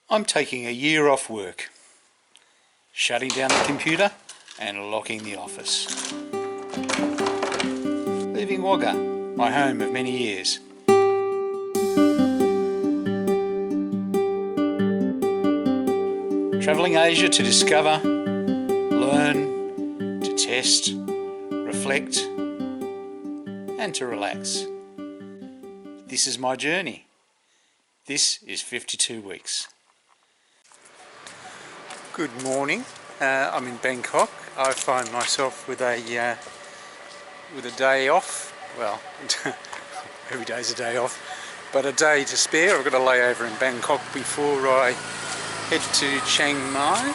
I'm taking a year off work, shutting down the computer and locking the office. Leaving Wagga, my home of many years. Travelling Asia to discover, learn, to test, reflect and to relax. This is my journey. This is 52 weeks. Good morning. I'm in Bangkok. I find myself with a day off. Well, every day's a day off, but a day to spare. I've got a layover in Bangkok before I head to Chiang Mai.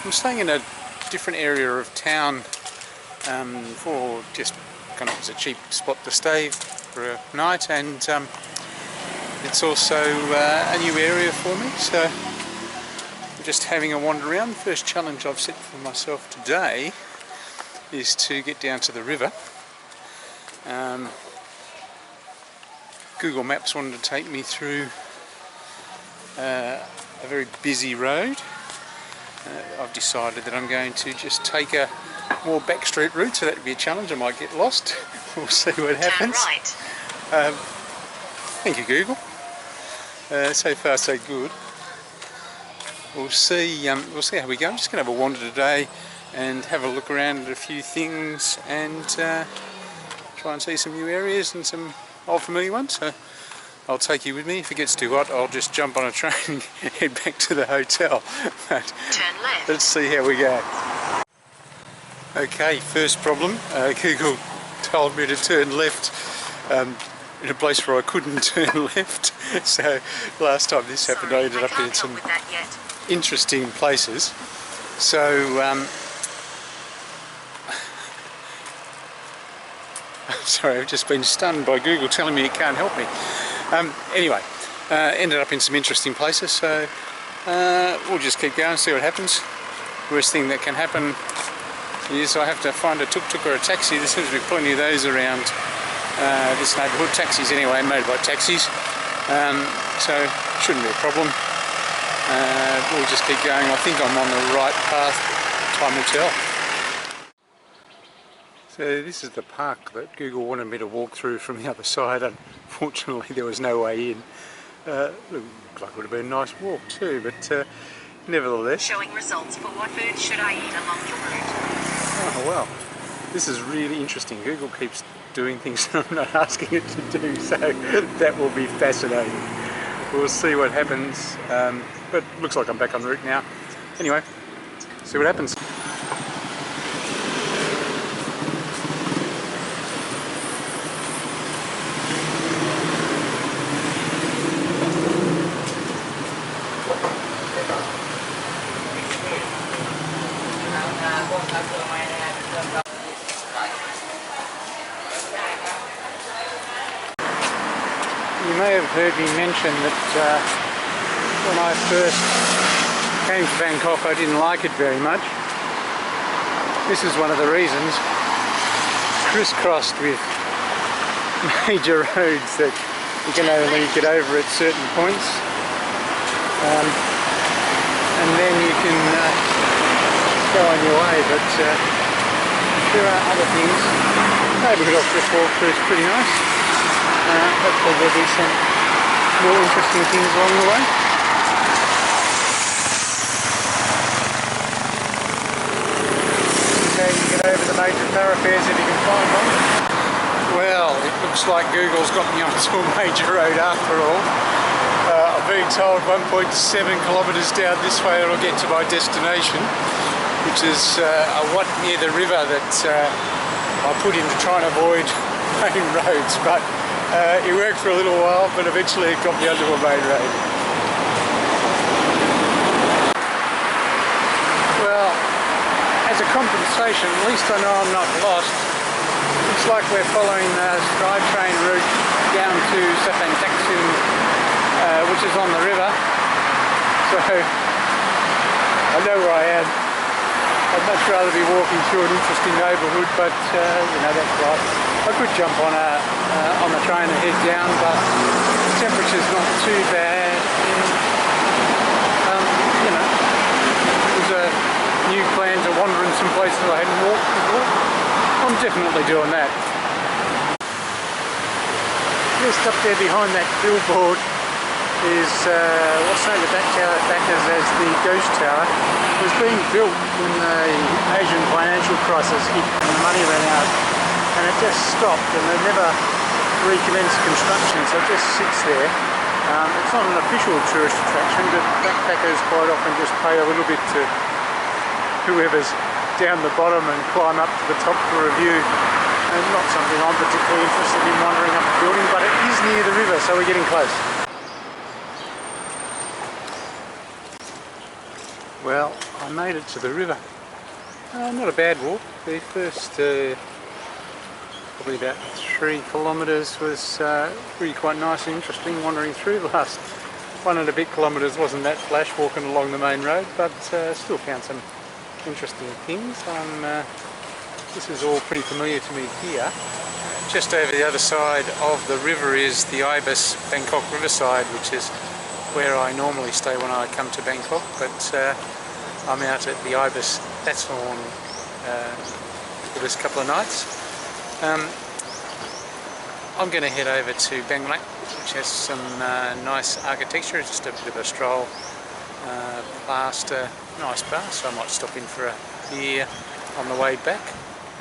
I'm staying in a different area of town for just kind of as a cheap spot to stay for a night, and it's also a new area for me, so I'm just having a wander around. The first challenge I've set for myself today is to get down to the river. Google Maps wanted to take me through a very busy road. I've decided that I'm going to just take a more back street route, so that would be a challenge. I might get lost. We'll see what happens. Turn right. Thank you, Google. So far so good. We'll see how we go. I'm just going to have a wander today and have a look around at a few things and try and see some new areas and some old familiar ones. So I'll take you with me. If it gets too hot, I'll just jump on a train and head back to the hotel. But turn left. Let's see how we go. Okay, first problem. Google told me to turn left in a place where I couldn't turn left. So last time this happened, I ended up in some interesting places. So sorry, I've just been stunned by Google telling me it can't help me. Anyway, ended up in some interesting places, so we'll just keep going, see what happens. Worst thing that can happen is I have to find a tuk-tuk or a taxi. There seems to be plenty of those around this neighbourhood. Taxis anyway, motorbike taxis. So shouldn't be a problem. We'll just keep going. I think I'm on the right path. Time will tell. So this is the park that Google wanted me to walk through from the other side. Unfortunately there was no way in. Looked like it would have been a nice walk too, but nevertheless. Showing results for what food should I eat along your route. Oh well, this is really interesting. Google keeps doing things I'm not asking it to do, so that will be fascinating. We'll see what happens, but looks like I'm back on the route now. Anyway, see what happens. You may have heard me mention that when I first came to Bangkok I didn't like it very much. This is one of the reasons. Crisscrossed with major roads that you can only get over at certain points, and then you can go on your way, but there are other things. The neighbourhood I've just walked through is pretty nice. Hopefully there'll be some more interesting things along the way. Okay, you get over the major thoroughfares if you can find one. Well, it looks like Google's got me onto a major road after all. I'm being told 1.7 kilometres down this way it'll get to my destination, which is a what near the river that I put into trying to avoid main roads, but it worked for a little while, but eventually it got me onto a main road. Well, as a compensation, at least I know I'm not lost. Looks like we're following the SkyTrain route down to Sapantaksin, which is on the river. So I know where I am. I'd much rather be walking through an interesting neighbourhood, but you know, that's right. I could jump on the train and head down, but the temperature's not too bad. And, some places I hadn't walked before. I'm definitely doing that. Just up there behind that billboard is what's known to backers as the Ghost Tower. It was being built when the Asian financial crisis hit and the money ran out, and it just stopped and they never recommenced construction, so it just sits there. It's not an official tourist attraction, but backpackers quite often just pay a little bit to whoever's down the bottom and climb up to the top for a view. And not something I'm particularly interested in wandering up the building, but it is near the river, so we're getting close. Well, I made it to the river. Not a bad walk. The first probably about 3 kilometres was really quite nice and interesting wandering through. The last 1.5 kilometres wasn't that flash walking along the main road, but still found some interesting things. This is all pretty familiar to me here. Just over the other side of the river is the Ibis Bangkok Riverside, which is where I normally stay when I come to Bangkok, but I'm out at the Ibis That's on for this couple of nights. I'm going to head over to Bangkok, which has some nice architecture. It's just a bit of a stroll past a nice bar, so I might stop in for a beer on the way back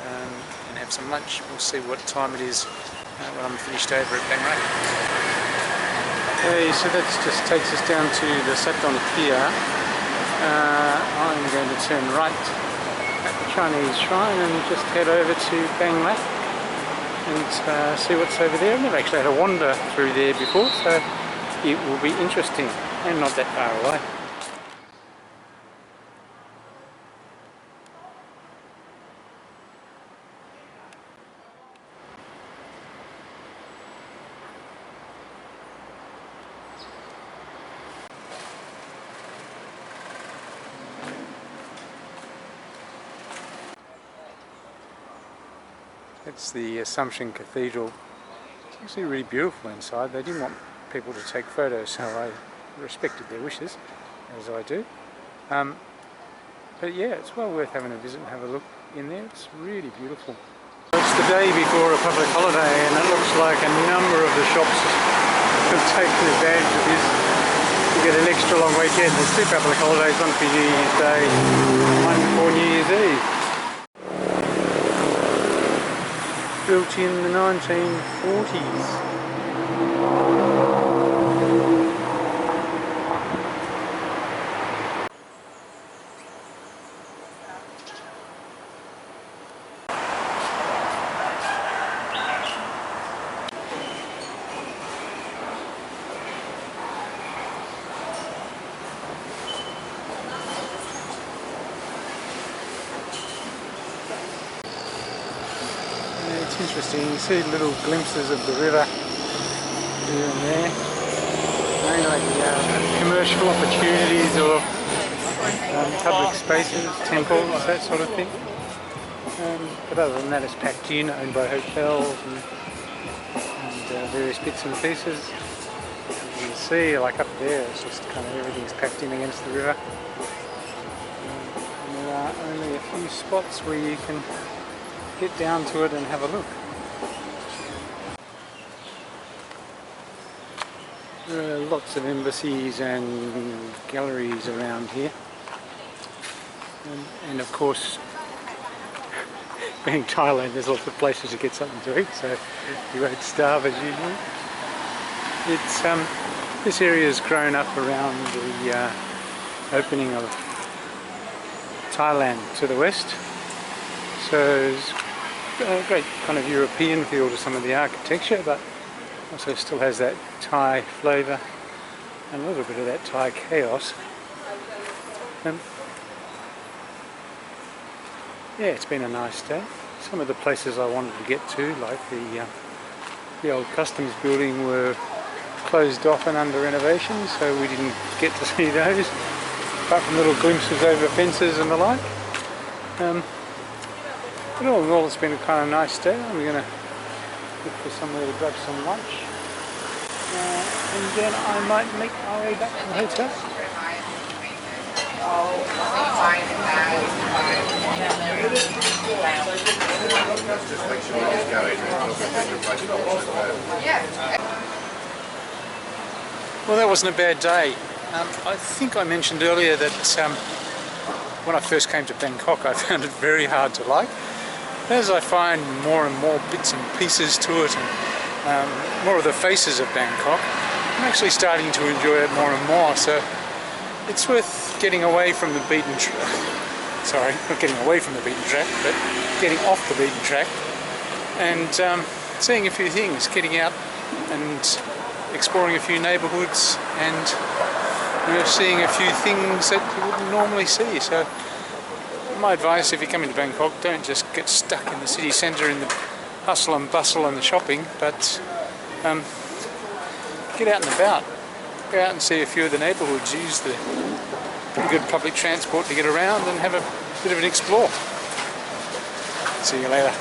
and have some lunch. We'll see what time it is when I'm finished over at Bangkok. Okay, so that just takes us down to the Saton Pier. I'm going to turn right at the Chinese shrine and just head over to Bangkok and see what's over there. I've never actually had a wander through there before, so it will be interesting and not that far away. It's the Assumption Cathedral. It's actually really beautiful inside. They didn't want people to take photos, so I respected their wishes, as I do. But yeah, it's well worth having a visit and have a look in there. It's really beautiful. It's the day before a public holiday, and it looks like a number of the shops have taken advantage of this to get an extra long weekend. There's 2 public holidays, one for New Year's Day, one for New Year's Eve. Built in the 1940s. It's interesting, you see little glimpses of the river here and there. Maybe like commercial opportunities or public spaces, temples, that sort of thing. But other than that, it's packed in, owned by hotels and various bits and pieces. As you can see, like up there, it's just kind of everything's packed in against the river. And there are only a few spots where you can get down to it and have a look. There are lots of embassies and galleries around here, and of course, being Thailand, there's lots of places to get something to eat, so you won't starve as usual. It's this area has grown up around the opening of Thailand to the west, so there's a great kind of European feel to some of the architecture, but also still has that Thai flavour and a little bit of that Thai chaos. Yeah, it's been a nice day. Some of the places I wanted to get to, like the old customs building, were closed off and under renovation, so we didn't get to see those, apart from little glimpses over fences and the like. But all in all, it's been a kind of nice day. I'm going to look for somewhere to grab some lunch, and then I might make my way back to the hotel. Well, that wasn't a bad day. I think I mentioned earlier that when I first came to Bangkok I found it very hard to like. As I find more and more bits and pieces to it and more of the faces of Bangkok, I'm actually starting to enjoy it more and more. So it's worth getting away from the beaten track. Sorry, not getting away from the beaten track, but getting off the beaten track and seeing a few things, getting out and exploring a few neighbourhoods and seeing a few things that you wouldn't normally see. So my advice, if you come into Bangkok, don't just get stuck in the city centre in the hustle and bustle and the shopping, but get out and about. Go out and see a few of the neighbourhoods, use the pretty good public transport to get around and have a bit of an explore. See you later.